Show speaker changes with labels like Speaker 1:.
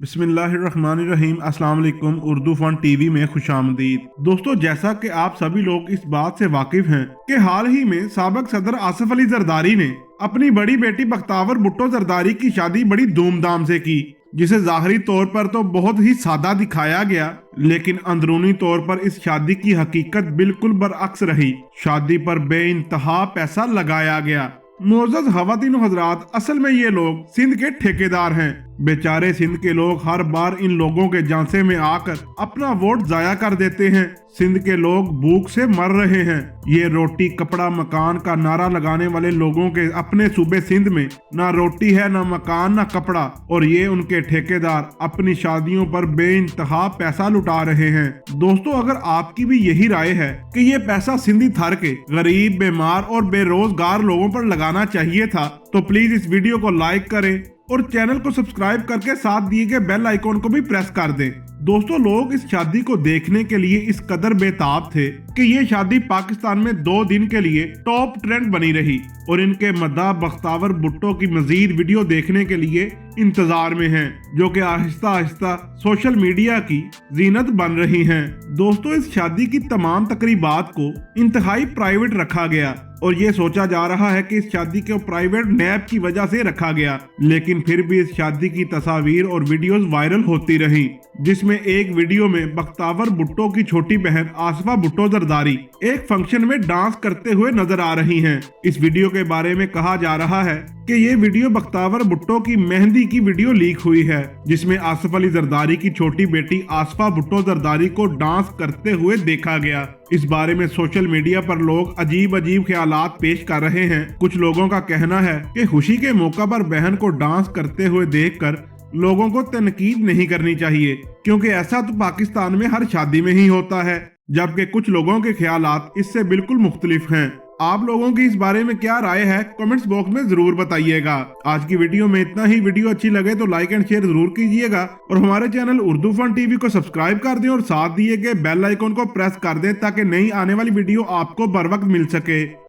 Speaker 1: बिस्मिल्लाहिर्रहमानिर्रहीम। अस्सलाम वालेकुम। उर्दू फन टीवी में खुशामदीद। दोस्तों, जैसा कि आप सभी लोग इस बात से वाकिफ हैं कि हाल ही में साबिक सदर आसिफ अली जरदारी ने अपनी बड़ी बेटी बख्तावर भुट्टो जरदारी की शादी बड़ी धूमधाम से की, जिसे ज़ाहरी तौर पर तो बहुत ही सादा दिखाया गया, लेकिन अंदरूनी तौर पर इस शादी की हकीकत बिल्कुल बरअक्स रही। शादी पर बेइंतहा पैसा लगाया गया। मोअज़्ज़ज़ ख़वातीन व हज़रात, असल में ये लोग सिंध के ठेकेदार हैं। बेचारे सिंध के लोग हर बार इन लोगों के झांसे में आकर अपना वोट जाया कर देते हैं। सिंध के लोग भूख से मर रहे हैं। ये रोटी कपड़ा मकान का नारा लगाने वाले लोगों के अपने सूबे सिंध में ना रोटी है, ना मकान, ना कपड़ा, और ये उनके ठेकेदार अपनी शादियों पर बेइंतहा पैसा लुटा रहे हैं। दोस्तों, अगर आपकी भी यही राय है कि ये पैसा सिंधी थर के गरीब, बीमार और बेरोजगार लोगों पर लगाना चाहिए था, तो प्लीज इस वीडियो को लाइक करें और चैनल को सब्सक्राइब करके साथ दिए गए बेल आइकॉन को भी प्रेस कर दें। दोस्तों, लोग इस शादी को देखने के लिए इस कदर बेताब थे कि ये शादी पाकिस्तान में 2 दिन के लिए टॉप ट्रेंड बनी रही, और इनके मद्दा बख्तावर भुट्टो की मजीद वीडियो देखने के लिए इंतजार में हैं, जो कि आहिस्ता आहिस्ता सोशल मीडिया की जीनत बन रही हैं। दोस्तों, इस शादी की तमाम तकरीबात को इंतहाई प्राइवेट रखा गया, और ये सोचा जा रहा है कि इस शादी को प्राइवेट नैब की वजह से रखा गया, लेकिन फिर भी इस शादी की तस्वीर और वीडियोस वायरल होती रही, जिसमें एक वीडियो में बख्तावर भुट्टो की छोटी बहन आसिफा भुट्टो जरदारी एक फंक्शन में डांस करते हुए नजर आ रही हैं। इस वीडियो के बारे में कहा जा रहा है कि ये वीडियो बख्तावर भुट्टो की मेहंदी की वीडियो लीक हुई है, जिसमें आसिफ अली जरदारी की छोटी बेटी आसिफा भुट्टो जरदारी को डांस करते हुए देखा गया। इस बारे में सोशल मीडिया पर लोग अजीब अजीब ख्यालात पेश कर रहे हैं। कुछ लोगों का कहना है कि खुशी के मौका पर बहन को डांस करते हुए देखकर लोगों को तनकीद नहीं करनी चाहिए, क्योंकि ऐसा तो पाकिस्तान में हर शादी में ही होता है, जबकि कुछ लोगों के ख्यालात इससे बिल्कुल मुख्तलिफ हैं। आप लोगों की इस बारे में क्या राय है, कमेंट्स बॉक्स में जरूर बताइएगा। आज की वीडियो में इतना ही। वीडियो अच्छी लगे तो लाइक एंड शेयर जरूर कीजिएगा, और हमारे चैनल उर्दू फन टीवी को सब्सक्राइब कर दें और साथ दिए गए बेल आइकन को प्रेस कर दें, ताकि नई आने वाली वीडियो आपको बर वक्त मिल सके।